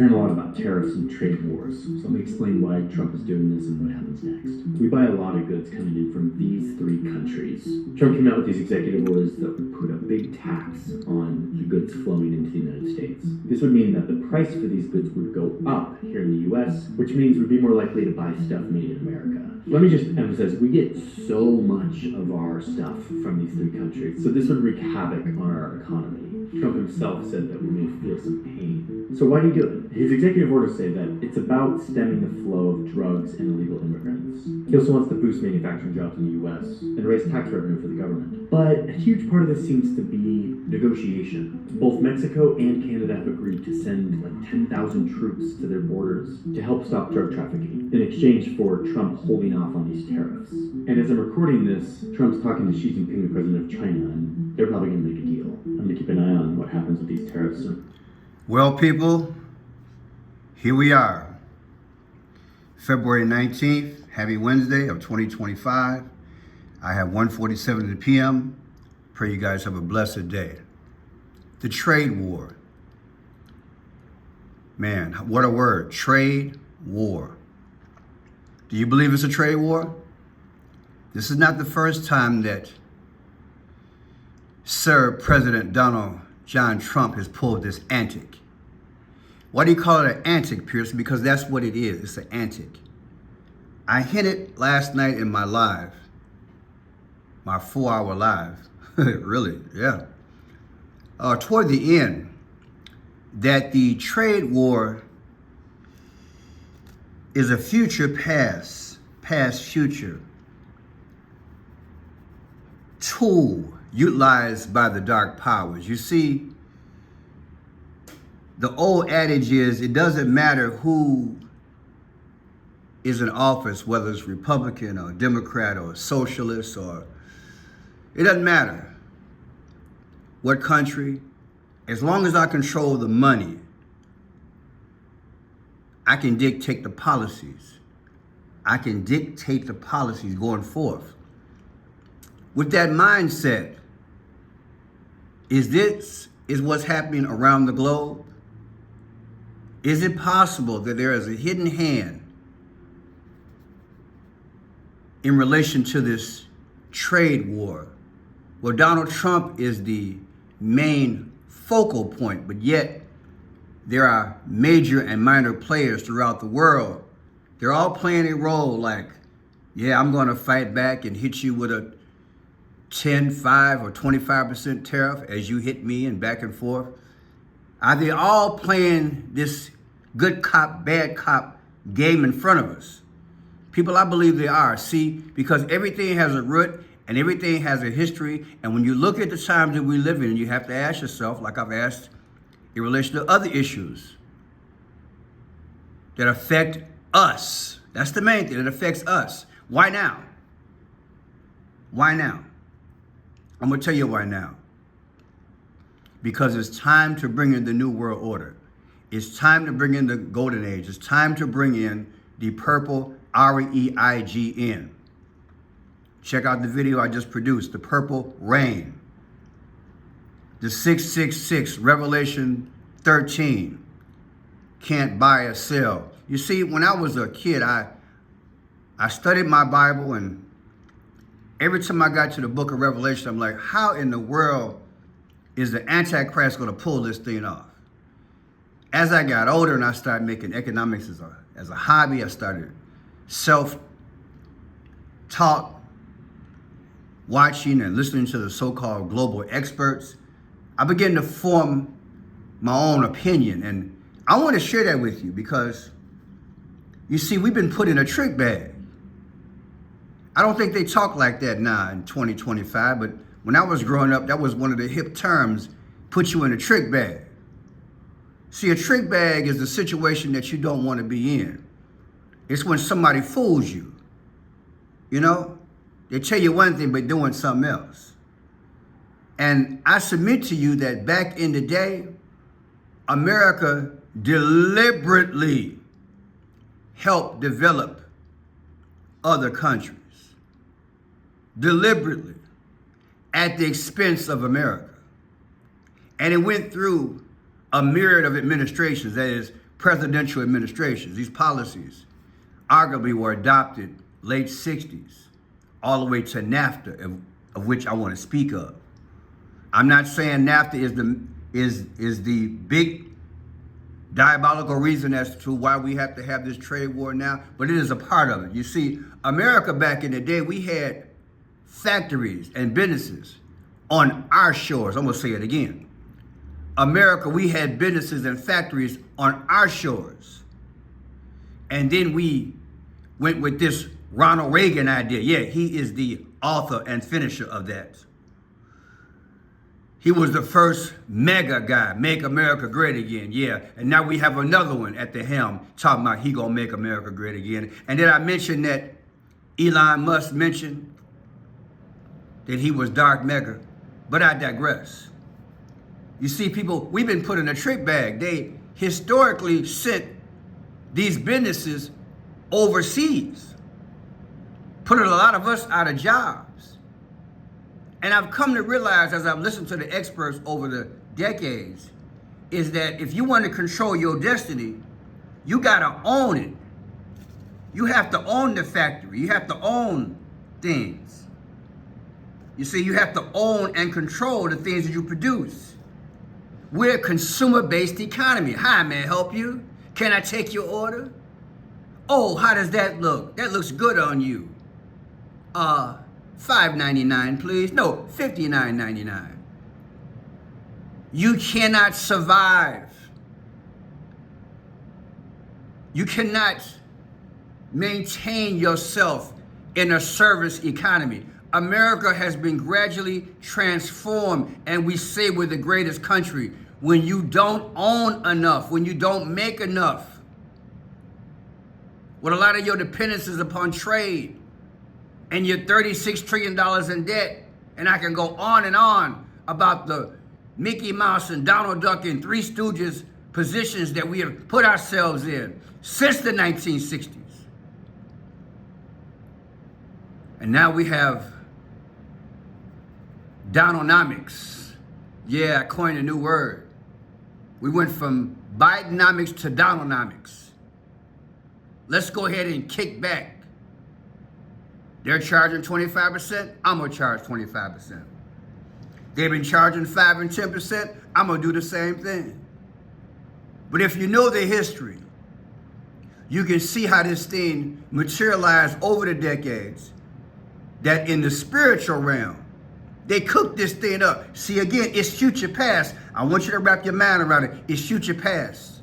Hearing a lot about tariffs and trade wars, so let me explain why Trump is doing this and what happens next. We buy a lot of goods coming in from these three countries. Trump came out with these executive orders that would put a big tax on the goods flowing into the United States. This would mean that the price for these goods would go up here in the US, which means we'd be more likely to buy stuff made in America. Let me just emphasize, we get so much of our stuff from these three countries, so this would wreak havoc on our economy. Trump himself said that we may feel some pain. So why do you do it? His executive orders say that it's about stemming the flow of drugs and illegal immigrants. He also wants to boost manufacturing jobs in the US and raise tax revenue for the government. But a huge part of this seems to be negotiation. Both Mexico and Canada have agreed to send like 10,000 troops to their borders to help stop drug trafficking in exchange for Trump holding off on these tariffs. And as I'm recording this, Trump's talking to Xi Jinping, the president of China, and they're probably going to make a deal. I'm going to keep an eye on what happens with these tariffs soon. Well, people, here we are. February 19th, happy Wednesday of 2025. I have 1:47 p.m. Pray you guys have a blessed day. The trade war. Man, what a word. Trade war. Do you believe it's a trade war? This is not the first time that Sir President Donald John Trump has pulled this antic. Why do you call it an antic, Pierce? Because that's what it is. It's an antic. I hinted last night in my live, my 4-hour live, really, yeah, toward the end, that the trade war is a future past future tool utilized by the dark powers. You see, the old adage is it doesn't matter who is in office, whether it's Republican or Democrat or socialist, or it doesn't matter what country, as long as I control the money, I can dictate the policies. I can dictate the policies going forth. With that mindset, is what's happening around the globe? Is it possible that there is a hidden hand in relation to this trade war? Well, Donald Trump is the main focal point, but yet there are major and minor players throughout the world. They're all playing a role like, yeah, I'm going to fight back and hit you with a 10, 5, or 25% tariff as you hit me, and back and forth. Are they all playing this good cop, bad cop game in front of us? People, I believe they are. See, because everything has a root and everything has a history. And when you look at the times that we live in, you have to ask yourself, like I've asked in relation to other issues that affect us. That's the main thing. It affects us. Why now? Why now? I'm going to tell you why now. Because it's time to bring in the new world order. It's time to bring in the golden age. It's time to bring in the purple REIGN. Check out the video I just produced, the purple rain. The 666, Revelation 13. Can't buy or sell. You see, when I was a kid, I studied my Bible, and every time I got to the book of Revelation, I'm like, how in the world is the Antichrist going to pull this thing off? As I got older and I started making economics as a hobby, I started self-taught, watching and listening to the so-called global experts. I began to form my own opinion, and I want to share that with you because, you see, we've been put in a trick bag. I don't think they talk like that now in 2025, but when I was growing up, that was one of the hip terms, put you in a trick bag. See, a trick bag is the situation that you don't want to be in. It's when somebody fools you. You know, they tell you one thing, but doing something else. And I submit to you that back in the day, America deliberately helped develop other countries. Deliberately, at the expense of America. And it went through a myriad of administrations, that is, presidential administrations. These policies arguably were adopted late 60s, all the way to NAFTA, of which I want to speak of. I'm not saying NAFTA is the big diabolical reason as to why we have to have this trade war now, but it is a part of it. You see, America back in the day, we had factories and businesses on our shores. I'm going to say it again. America, we had businesses and factories on our shores. And then we went with this Ronald Reagan idea. Yeah, he is the author and finisher of that. He was the first mega guy, make America great again. Yeah, and now we have another one at the helm talking about he gonna make America great again. And then I mentioned that Elon Musk mentioned that he was dark mega, but I digress. You see, people, we've been put in a trick bag. They historically sent these businesses overseas, putting a lot of us out of jobs. And I've come to realize, as I've listened to the experts over the decades, is that if you want to control your destiny, you gotta own it. You have to own the factory. You have to own things. You see, you have to own and control the things that you produce. We're a consumer-based economy. Hi, may I help you? Can I take your order? Oh, how does that look? That looks good on you. $5.99, please. No, $59.99. You cannot survive. You cannot maintain yourself in a service economy. America has been gradually transformed, and we say we're the greatest country when you don't own enough, when you don't make enough. When a lot of your dependence is upon trade, and you're $36 trillion in debt, and I can go on and on about the Mickey Mouse and Donald Duck and Three Stooges positions that we have put ourselves in since the 1960s. And now we have Donalnomics. Yeah, I coined a new word. We went from Bidenomics to Donalnomics. Let's go ahead and kick back. They're charging 25%, I'm gonna charge 25%. They've been charging 5 and 10%, I'm gonna do the same thing. But if you know the history, you can see how this thing materialized over the decades, that in the spiritual realm, they cooked this thing up. See, again, it's future past. I want you to wrap your mind around it. It's future past.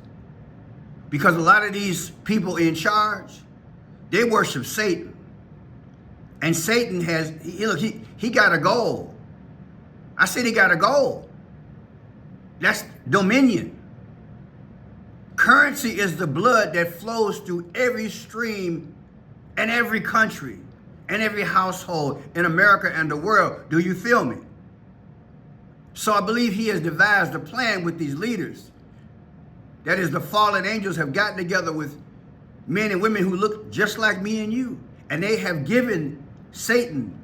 Because a lot of these people in charge, they worship Satan. And Satan has, he got a goal. I said he got a goal. That's dominion. Currency is the blood that flows through every stream and every country and every household in America and the world. Do you feel me? So I believe he has devised a plan with these leaders. That is, the fallen angels have gotten together with men and women who look just like me and you. And they have given Satan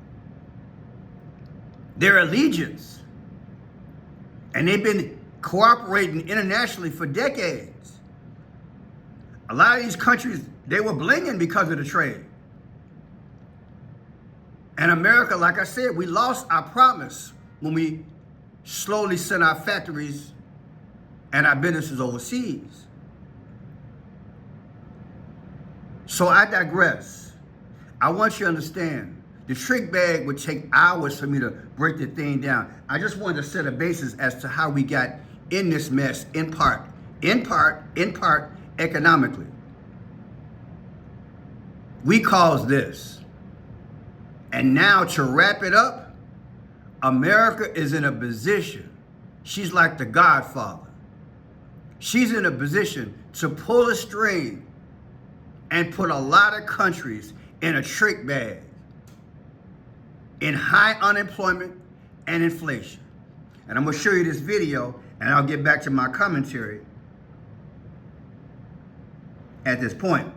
their allegiance. And they've been cooperating internationally for decades. A lot of these countries, they were blinging because of the trade. And America, like I said, we lost our promise when we slowly sent our factories and our businesses overseas. So I digress. I want you to understand, the trick bag would take hours for me to break the thing down. I just wanted to set a basis as to how we got in this mess, in part, economically. We caused this. And now to wrap it up, America is in a position, she's like the Godfather. She's in a position to pull a string and put a lot of countries in a trick bag, in high unemployment and inflation. And I'm gonna show you this video, and I'll get back to my commentary at this point.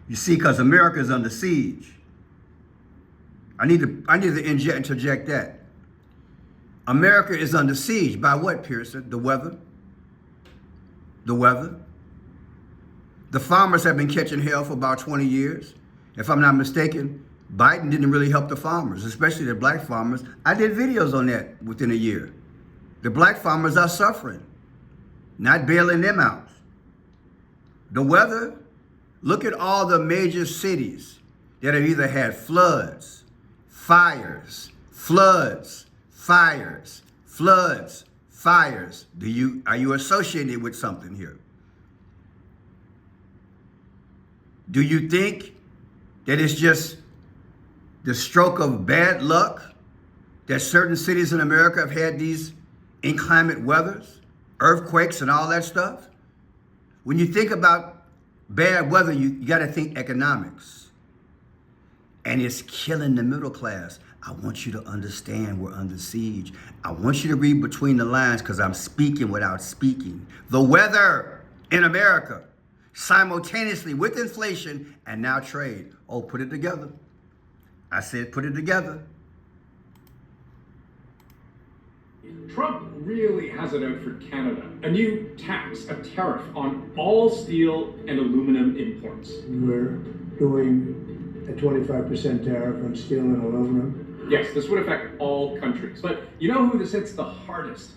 You see, because America is under siege. I need to interject that. America is under siege by what, Pearson? The weather? The weather? The farmers have been catching hell for about 20 years. If I'm not mistaken, Biden didn't really help the farmers, especially the black farmers. I did videos on that within a year. The black farmers are suffering, not bailing them out. The weather, look at all the major cities that have either had floods, fires, floods, fires, floods, fires. Are you associated with something here? Do you think that it's just the stroke of bad luck that certain cities in America have had these inclement weathers, earthquakes and all that stuff? When you think about bad weather, you got to think economics. And it's killing the middle class. I want you to understand we're under siege. I want you to read between the lines because I'm speaking without speaking. The weather in America, simultaneously with inflation and now trade. Oh, put it together. I said put it together. Trump really has it out for Canada. A new tax, a tariff on all steel and aluminum imports. We're doing a 25% tariff on steel and aluminum. Yes, this would affect all countries. But you know who this hits the hardest?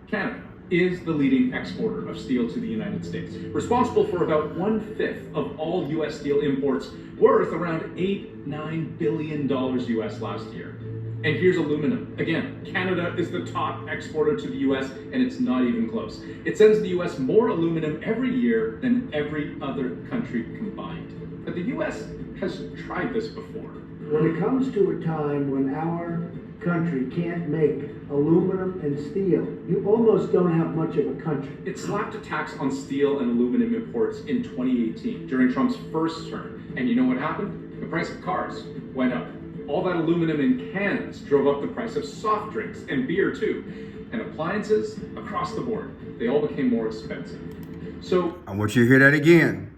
Canada is the leading exporter of steel to the United States, responsible for about 1/5 of all U.S. steel imports, worth around $9 billion U.S. last year. And here's aluminum. Again, Canada is the top exporter to the U.S., and it's not even close. It sends the U.S. more aluminum every year than every other country combined. But the U.S. has tried this before. When it comes to a time when our country can't make aluminum and steel, you almost don't have much of a country. It slapped a tax on steel and aluminum imports in 2018 during Trump's first term. And you know what happened? The price of cars went up. All that aluminum in cans drove up the price of soft drinks and beer too. And appliances across the board, they all became more expensive. So I want you to hear that again,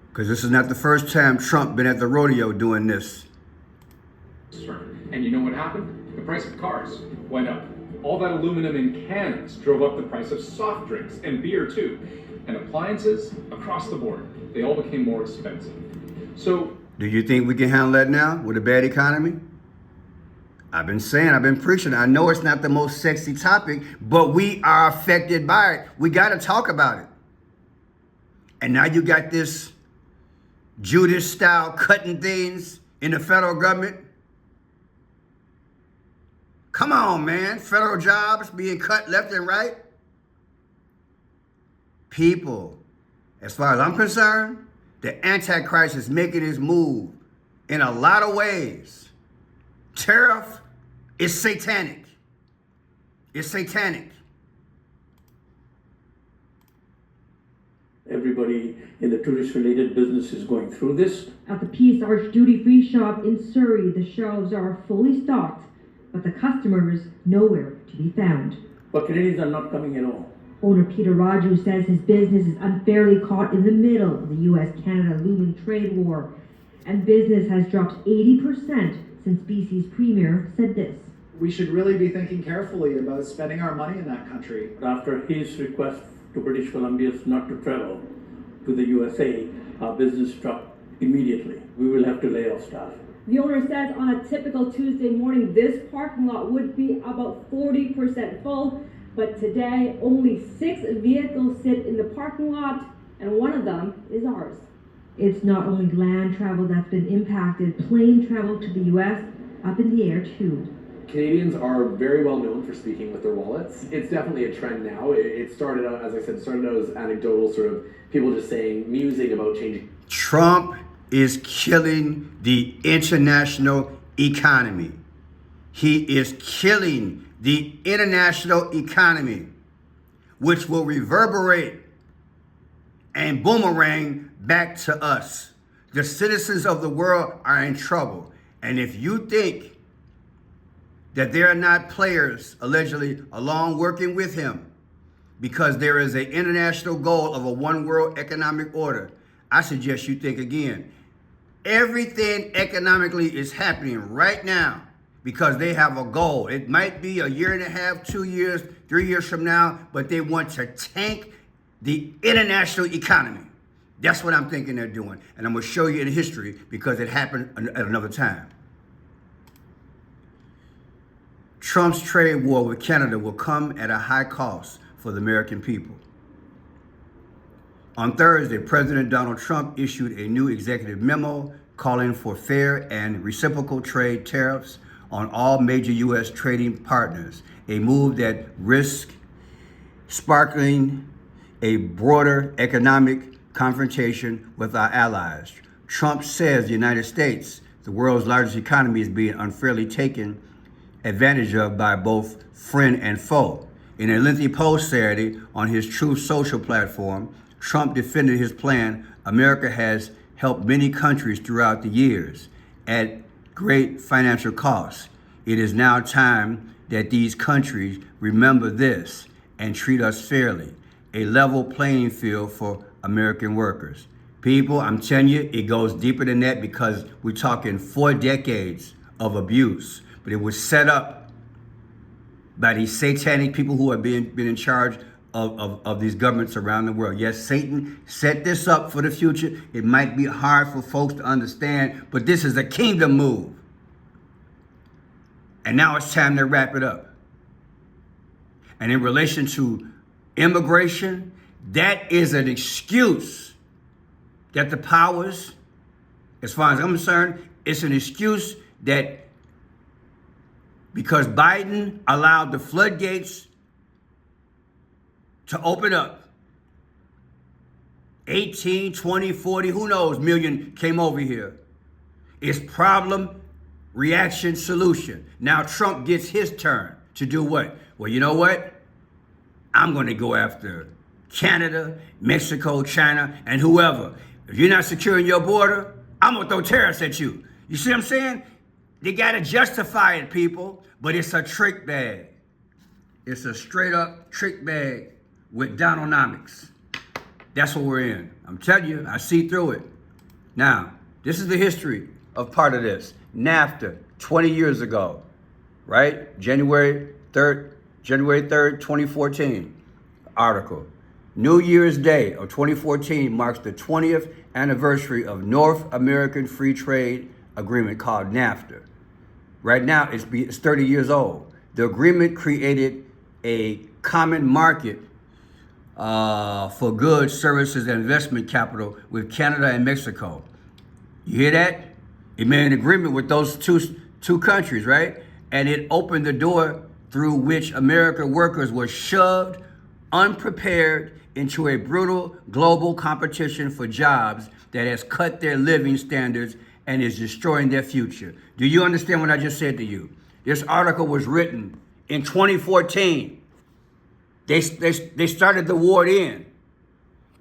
because this is not the first time Trump been at the rodeo doing this. And you know what happened? The price of cars went up. All that aluminum in cans drove up the price of soft drinks and beer too. And appliances across the board, they all became more expensive. So do you think we can handle that now with a bad economy? I've been preaching. I know it's not the most sexy topic, but we are affected by it. We got to talk about it. And now you got this Judas style cutting things in the federal government. Come on, man. Federal jobs being cut left and right. People, as far as I'm concerned, the Antichrist is making his move in a lot of ways. Tariff is satanic. It's satanic. Everybody in the tourist-related business is going through this. At the Peace Arch duty-free shop in Surrey, the shelves are fully stocked, but the customer is nowhere to be found. But Canadians are not coming at all. Owner Peter Raju says his business is unfairly caught in the middle of the U.S.-Canada looming trade war, and business has dropped 80% since BC's premier said this. We should really be thinking carefully about spending our money in that country. After his request to British Columbians not to travel to the USA, our business dropped immediately. We will have to lay off staff. The owner says on a typical Tuesday morning, this parking lot would be about 40% full, but today only 6 vehicles sit in the parking lot, and one of them is ours. It's not only land travel that's been impacted, plane travel to the U.S. up in the air too. Canadians are very well known for speaking with their wallets. It's definitely a trend now. It started out, as I said, as anecdotal, sort of people just saying, musing about changing. Trump is killing the international economy. He is killing the international economy, which will reverberate and boomerang back to us. The citizens of the world are in trouble. And if you think that there are not players, allegedly, along working with him, because there is an international goal of a one world economic order, I suggest you think again. Everything economically is happening right now because they have a goal. It might be a year and a half, 2 years, 3 years from now, but they want to tank the international economy. That's what I'm thinking they're doing. And I'm going to show you in history because it happened at another time. Trump's trade war with Canada will come at a high cost for the American people. On Thursday, President Donald Trump issued a new executive memo calling for fair and reciprocal trade tariffs on all major U.S. trading partners, a move that risks sparking a broader economic confrontation with our allies. Trump says the United States, the world's largest economy, is being unfairly taken advantage of by both friend and foe. In a lengthy post Saturday on his Truth Social platform, Trump defended his plan. America has helped many countries throughout the years at great financial costs. It is now time that these countries remember this and treat us fairly, a level playing field for American workers. People, I'm telling you, it goes deeper than that because we're talking 4 decades of abuse, but it was set up by these satanic people who have been in charge of these governments around the world. Yes, Satan set this up for the future. It might be hard for folks to understand, but this is a kingdom move. And now it's time to wrap it up. And in relation to immigration, that is an excuse that the powers, as far as I'm concerned, it's an excuse that because Biden allowed the floodgates to open up, 18, 20, 40, who knows, million came over here. It's problem, reaction, solution. Now Trump gets his turn to do what? Well, you know what? I'm going to go after Canada, Mexico, China, and whoever. If you're not securing your border, I'm going to throw tariffs at you. You see what I'm saying? They got to justify it, people, but it's a trick bag. It's a straight up trick bag with Donalด์-Nomics. That's what we're in. I'm telling you, I see through it. Now, this is the history of part of this. NAFTA, 20 years ago, right? January 3rd, 2014, article. New Year's Day of 2014 marks the 20th anniversary of North American Free Trade Agreement called NAFTA. Right now, it's 30 years old. The agreement created a common market for goods, services, and investment capital with Canada and Mexico. You hear that? It made an agreement with those two countries, right? And it opened the door through which American workers were shoved unprepared into a brutal global competition for jobs that has cut their living standards and is destroying their future. Do you understand what I just said to you? This article was written in 2014. They started the war in,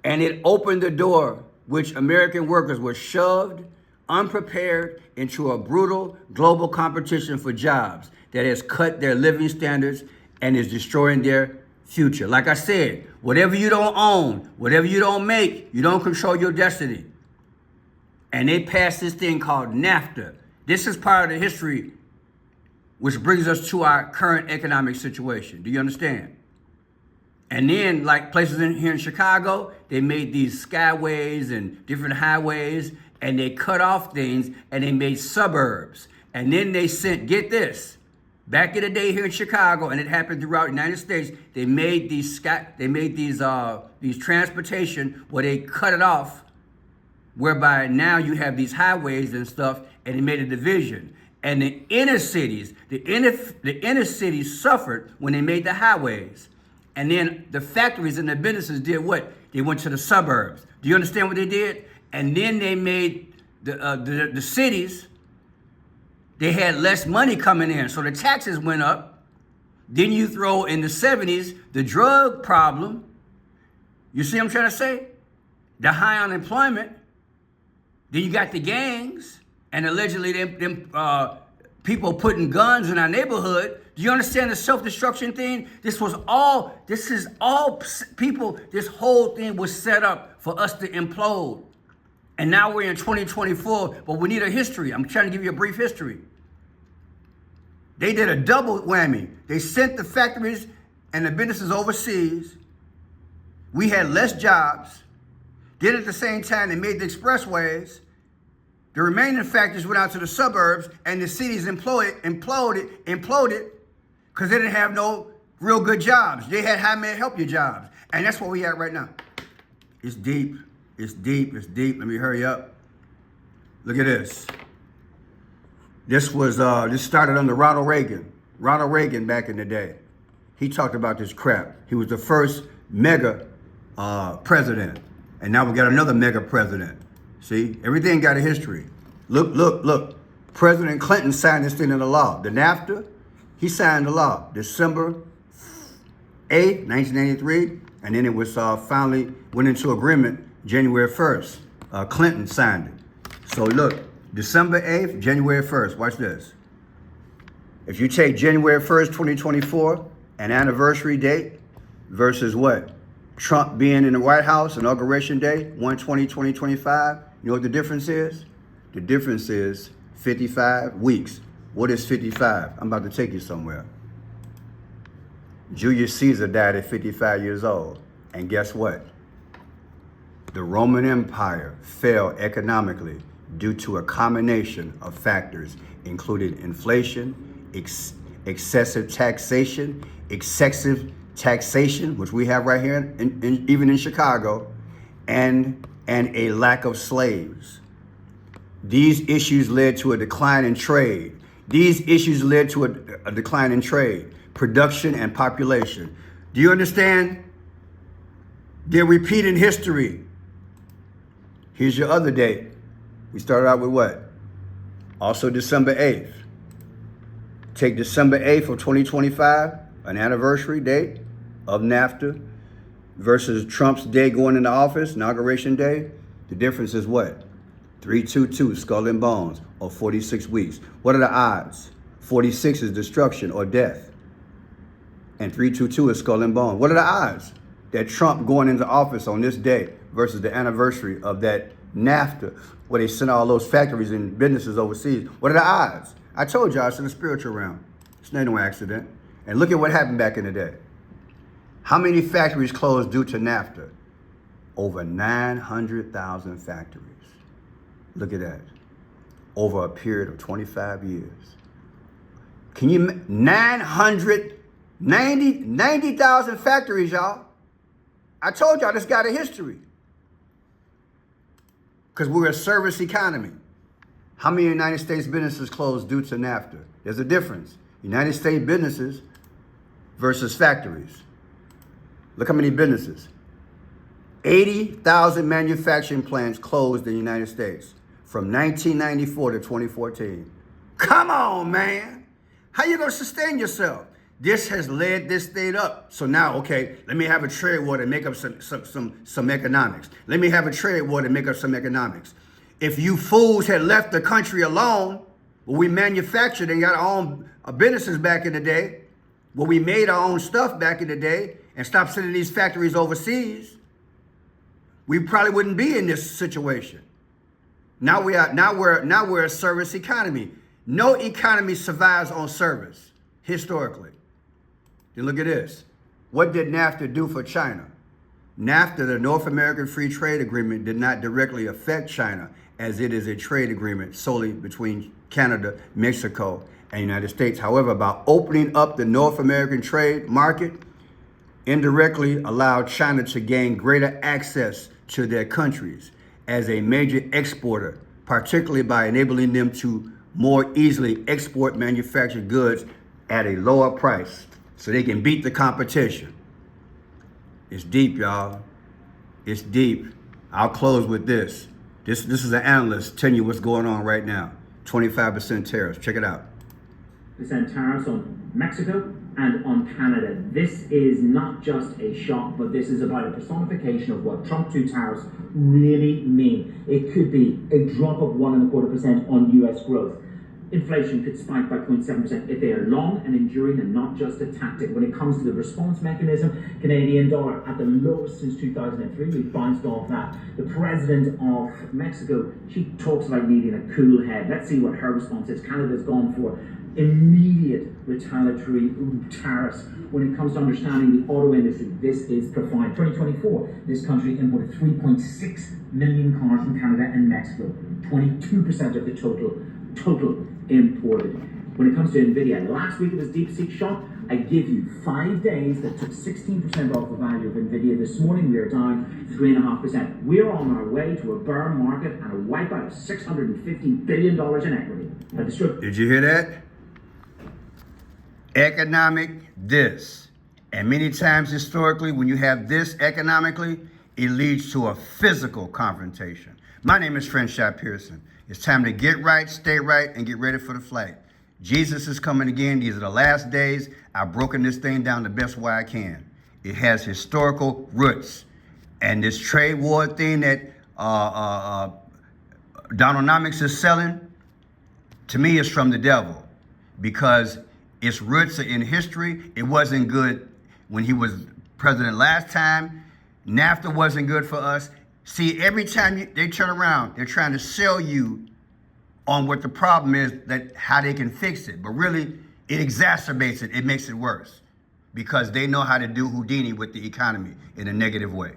and it opened the door which American workers were shoved unprepared into a brutal global competition for jobs that has cut their living standards and is destroying their future. Like I said, whatever you don't own, whatever you don't make, you don't control your destiny. And they passed this thing called NAFTA. This is part of the history which brings us to our current economic situation. Do you understand? And then, like places here in Chicago, they made these skyways and different highways, and they cut off things, and they made suburbs. And then they sent, get this, back in the day here in Chicago, and it happened throughout the United States, they made these transportation where they cut it off, whereby now you have these highways and stuff, and they made a division. And the inner cities, the inner cities suffered when they made the highways. And then the factories and the businesses did what? They went to the suburbs. Do you understand what they did? And then they made the cities, they had less money coming in, so the taxes went up. Then you throw in the 70s the drug problem. You see what I'm trying to say? The high unemployment. Then you got the gangs, and allegedly them people putting guns in our neighborhood. Do you understand the self-destruction thing? This is all people, this whole thing was set up for us to implode. And now we're in 2024, but we need a history. I'm trying to give you a brief history. They did a double whammy. They sent the factories and the businesses overseas. We had less jobs. Then at the same time, they made the expressways. The remaining factories went out to the suburbs, and the cities imploded, because they didn't have no real good jobs. They had high-man help you jobs. And that's where we at right now. It's deep. It's deep. It's deep. Let me hurry up. Look at this. This started under Ronald Reagan. Ronald Reagan back in the day. He talked about this crap. He was the first mega president. And now we got another mega president. See, everything got a history. Look. President Clinton signed this thing into law. The NAFTA, he signed the law December 8th, 1993. And then it was finally went into agreement January 1st. Clinton signed it. So look, December 8th, January 1st. Watch this. If you take January 1st, 2024, an anniversary date versus what? Trump being in the White House, inauguration day, 1/20/2025. You know what the difference is? The difference is 55 weeks. What is 55? I'm about to take you somewhere. Julius Caesar died at 55 years old. And guess what? The Roman Empire fell economically due to a combination of factors, including inflation, excessive taxation, which we have right here, even in Chicago, and a lack of slaves. These issues led to a decline in trade. Production and population. Do you understand? They're repeating history. Here's your other date. We started out with what? Also December 8th. Take December 8th of 2025, an anniversary date of NAFTA, versus Trump's day going into office, inauguration day. The difference is what? 322, skull and bones, or 46 weeks. What are the odds? 46 is destruction or death. And 322 is skull and bones. What are the odds that Trump going into office on this day versus the anniversary of that NAFTA, where they sent all those factories and businesses overseas? What are the odds? I told y'all it's in the spiritual realm. It's no accident. And look at what happened back in the day. How many factories closed due to NAFTA? Over 900,000 factories. Look at that. Over a period of 25 years. Can you, 90,000 factories, y'all. I told y'all this got a history. Because we're a service economy. How many United States businesses closed due to NAFTA? There's a difference. United States businesses versus factories. Look how many businesses. 80,000 manufacturing plants closed in the United States from 1994 to 2014. Come on, man. How you gonna sustain yourself? This has led this state up. So now, okay, let me have a trade war to make up some economics. Let me have a trade war to make up some economics. If you fools had left the country alone, where we manufactured and got our own businesses back in the day, where we made our own stuff back in the day, and stopped sending these factories overseas, we probably wouldn't be in this situation. Now we're a service economy. No economy survives on service, historically. Then look at this. What did NAFTA do for China? NAFTA, the North American Free Trade Agreement, did not directly affect China, as it is a trade agreement solely between Canada, Mexico, and the United States. However, by opening up the North American trade market, indirectly allowed China to gain greater access to their countries as a major exporter, particularly by enabling them to more easily export manufactured goods at a lower price so they can beat the competition. It's deep, y'all. It's deep. I'll close with this. This is an analyst telling you what's going on right now. 25% tariffs. Check it out. Percent tariffs on Mexico and on Canada. This is not just a shock, but this is about a personification of what Trump 2 tariffs really mean. It could be a drop of 1.25% on US growth. Inflation could spike by 0.7% if they are long and enduring and not just a tactic. When it comes to the response mechanism, Canadian dollar at the lowest since 2003. We bounced off that. The president of Mexico, she talks about needing a cool head. Let's see what her response is. Canada's gone for immediate retaliatory tariffs. When it comes to understanding the auto industry, this is profound. 2024, this country imported 3.6 million cars from Canada and Mexico, 22% of the total imported. When it comes to NVIDIA, last week it was DeepSeek shock. I give you 5 days that took 16% off the value of NVIDIA. This morning we are down 3.5%. We're on our way to a bear market and a wipeout of $650 billion in equity. Did you hear that? Economic this. And many times historically, when you have this economically, it leads to a physical confrontation. My name is Crenshaw Pearson. It's time to get right, stay right, and get ready for the flight. Jesus is coming again. These are the last days. I've broken this thing down the best way I can. It has historical roots. And this trade war thing that Donalด์-Nomics is selling, to me, is from the devil, because its roots are in history. It wasn't good when he was president last time. NAFTA wasn't good for us. See, every time they turn around, they're trying to sell you on what the problem is, that how they can fix it. But really, it exacerbates it. It makes it worse, because they know how to do Houdini with the economy in a negative way.